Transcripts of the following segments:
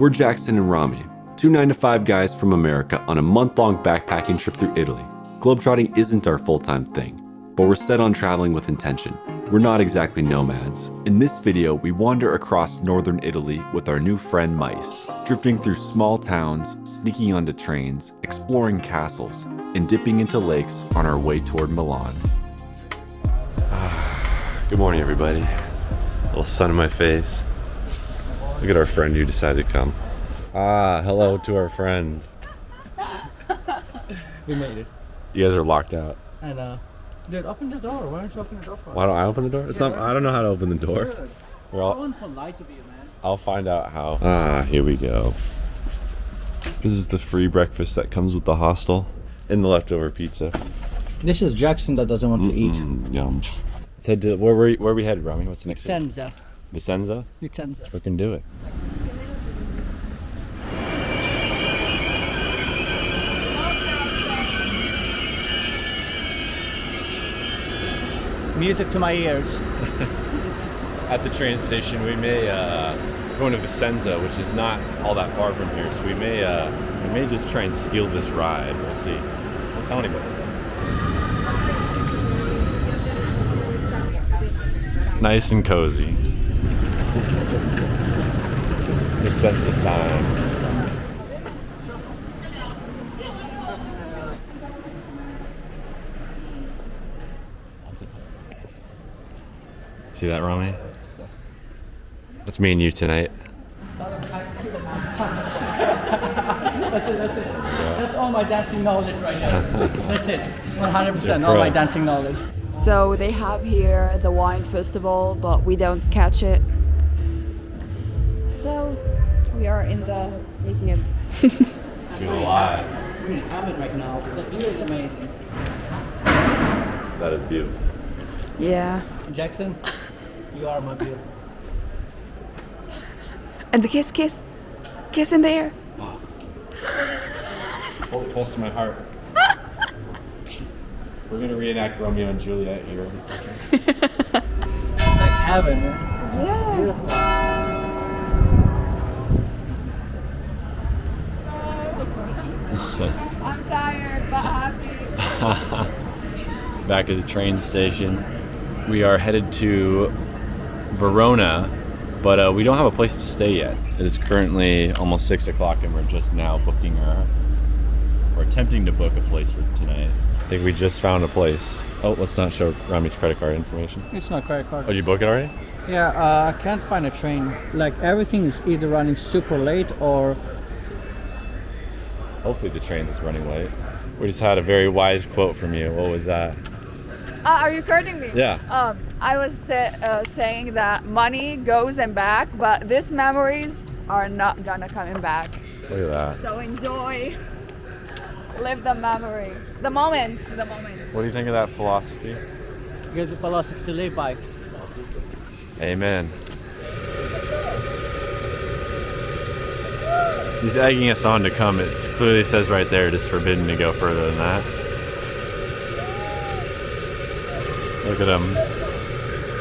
We're Jackson and Rami, two 9-to-5 guys from America on a month-long backpacking trip through Italy. Globetrotting isn't our full-time thing, but we're set on traveling with intention. We're not exactly nomads. In this video, we wander across northern Italy with our new friend Mice, drifting through small towns, sneaking onto trains, exploring castles, and dipping into lakes on our way toward Milan. Good morning, everybody. A little sun in my face. Look at our friend who decided to come. Hello to our friend. We made it. You guys are locked out. And dude, open the door. Why don't you open the door for us? Why don't I open the door? It's not. I don't know how to open the door. We're all. Someone polite to be a man. I'll find out how. Here we go. This is the free breakfast that comes with the hostel and the leftover pizza. This is Jackson that doesn't want to eat. Yum. Said where are we headed, Rami? What's the next thing? Vicenza. Vicenza? Vicenza. Freaking do it. Music to my ears. At the train station, we may go into Vicenza, which is not all that far from here. So we may just try and steal this ride. We'll see. Don't tell anybody. Nice and cozy. Vicenza time. See that, Rami? That's me and you tonight. That's it. That's all my dancing knowledge right now. That's it. 100% all my dancing knowledge. So they have here the wine festival, but we don't catch it. So we are in the museum. July. We're in Abbott right now. The view is amazing. That is beautiful. Yeah. Jackson, you are my view. And the kiss in the air. Hold it close to my heart. We're gonna reenact Romeo and Juliet here in a second. It's like heaven, man. Yes. I'm tired but happy. Back at the train station. We are headed to Verona, but we don't have a place to stay yet. It is currently almost 6 o'clock and we're just now booking we're attempting to book a place for tonight. I think we just found a place. Oh, let's not show Rami's credit card information. It's not credit card. Oh, did you book it already? Yeah, I can't find a train. Like everything is either running super late or... Hopefully the train is running late. We just had a very wise quote from you. What was that? Are you recording me? Yeah. I was saying that money goes and back, but these memories are not gonna come back. Look at that. So enjoy. Live the memory. The moment. What do you think of that philosophy? Get the philosophy to live by. Amen. He's egging us on to come. It clearly says right there it is forbidden to go further than that. Look at him.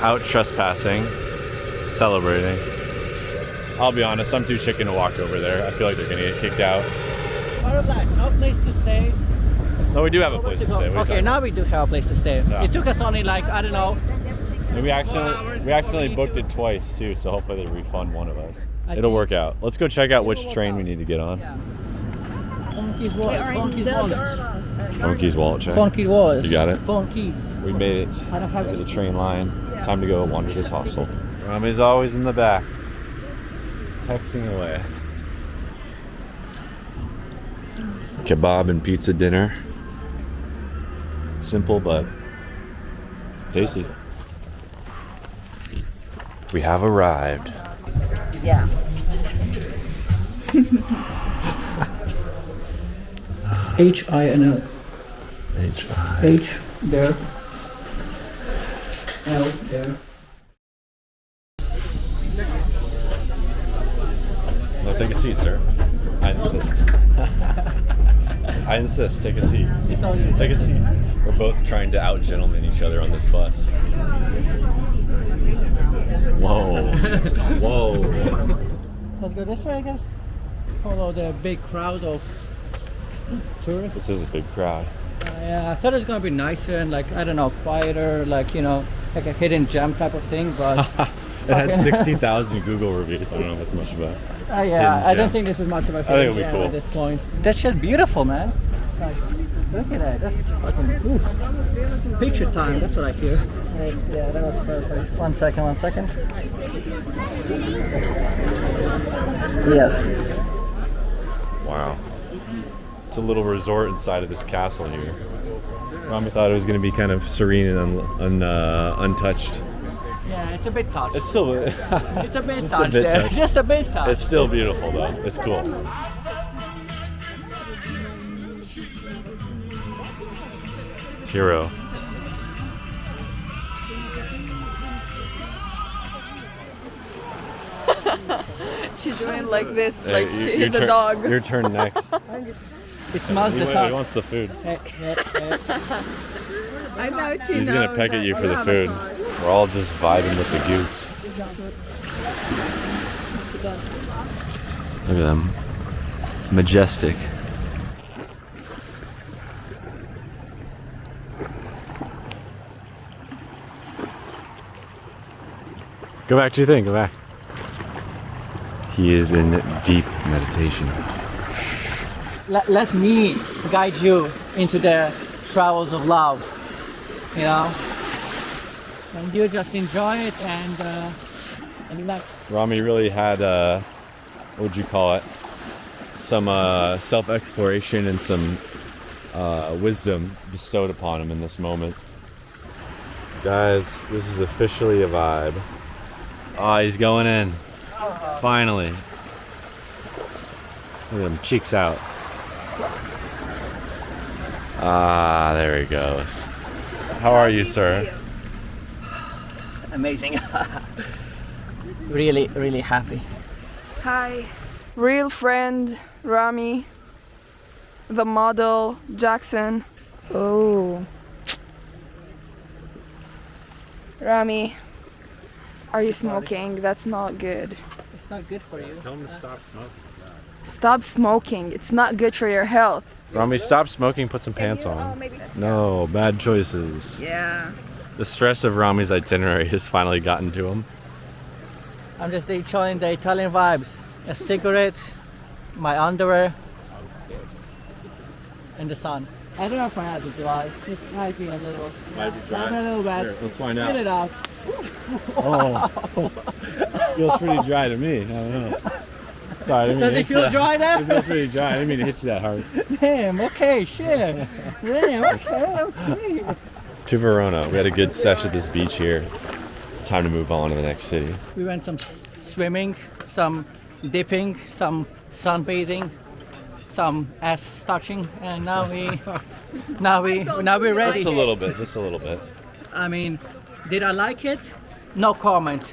Out trespassing. Celebrating. I'll be honest, I'm too chicken to walk over there. I feel like they're gonna get kicked out. No place to stay. No, we do have a place to stay. Okay, now we do have a place to stay. Yeah. It took us only like, I don't know. And we accidentally booked it twice too, so hopefully they refund one of us. It'll work out. Let's go check out which train we need to get on. Yeah. Funky's wallet. Funky's wallet check. Funky wallet. You got it? Funky's. We made it I don't have to the it. train line. Time to go wander this hostel. Rami's always in the back, texting away. Kebab and pizza dinner. Simple but tasty. We have arrived. Yeah. H-I-N-L. H there. L there. No, take a seat, sir. I insist. I insist. Take a seat. It's all you. Take a seat. We're both trying to out-gentleman each other on this bus. Whoa. Whoa. Let's go this way, I guess. Follow the big crowd of tourists. This is a big crowd. Yeah, I thought it was gonna be nicer and like I don't know, quieter, like like a hidden gem type of thing. But It had 60,000 Google reviews. I don't know if that's much of a. yeah, I don't gem. think this is much of a I think hidden it'll be gem cool. at this point. That's just beautiful, man. Like, look at that. That's fucking oof. Picture time. That's what I hear. Right, yeah, that was perfect. One second. Yes. Wow. It's a little resort inside of this castle here. Rami thought it was going to be kind of serene and untouched. Yeah, it's a bit touched. It's still. It's a bit Just a touched bit there. touched. Just a bit touched. It's still beautiful though. It's cool. Hero. She's doing like this, Hey, like she's a dog. Your turn next. It smells the He top. wants the food. I know she He's knows gonna peck at that you for the have food. a car. We're all just vibing with the goose. Look at them. Majestic. Go back to your thing. Go back. He is in deep meditation. Let me guide you into the travels of love, and you just enjoy it and like Rami really had, what would you call it? Some self-exploration and some wisdom bestowed upon him in this moment. Guys, this is officially a vibe. Ah, he's going in. Finally. Look at him, cheeks out. Ah, there he goes. How are you, sir? amazing. really happy. Hi, real friend Rami, the model Jackson. Oh, Rami, are you smoking? That's not good. It's not good for you. Tell him to stop smoking. Stop smoking. It's not good for your health. Rami, stop smoking, put some pants on. No, bad choices. Yeah. The stress of Rami's itinerary has finally gotten to him. I'm just enjoying the Italian vibes. A cigarette, my underwear, and the sun. I don't know if my hands are dry. This might be a little. Might be dry. A little bit. Here, let's find Get out. it out. Oh, feels pretty dry to me. I don't know. Sorry, I didn't mean Does to it hit feel you dry that. now? It feels pretty dry. I didn't mean to hit you that hard. Damn, okay, shit. Damn, okay. To Verona. We had a good sesh at this beach here. Time to move on to the next city. We went some swimming, some dipping, some sunbathing, some ass touching, and now we're ready. Just a little bit, just a little bit. I mean, did I like it? No comment.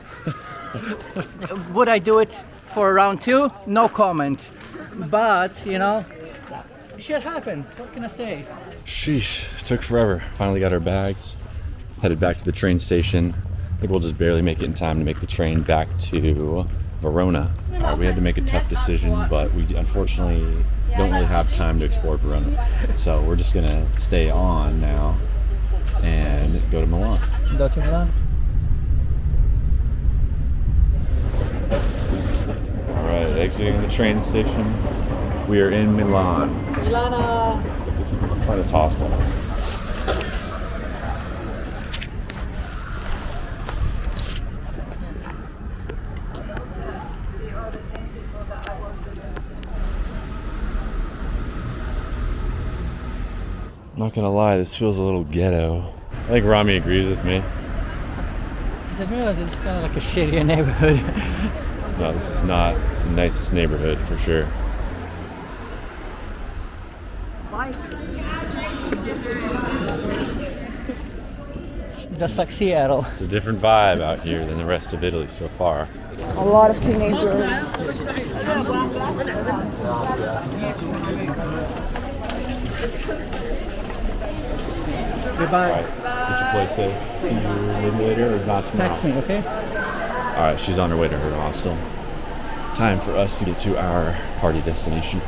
Would I do it for round two? No comment. But, you know, shit happens. What can I say? Sheesh, it took forever. Finally got our bags. Headed back to the train station. I think we'll just barely make it in time to make the train back to Verona. We had to make a tough decision, but we unfortunately don't really have time to explore Verona. So we're just gonna stay on now and go to Milan. Go to Milan. All right, exiting the train station. We are in Milan. Milana! By this hospital. I'm not gonna lie, this feels a little ghetto. I think Rami agrees with me. I said, realize it's kind of like a shittier neighborhood. No, this is not the nicest neighborhood for sure. Just like Seattle. It's a different vibe out here than the rest of Italy so far. A lot of teenagers. Goodbye. Alright, what's your place say? See you maybe later or not tomorrow? Text me, okay? Alright, she's on her way to her hostel. time for us to get to our party destination.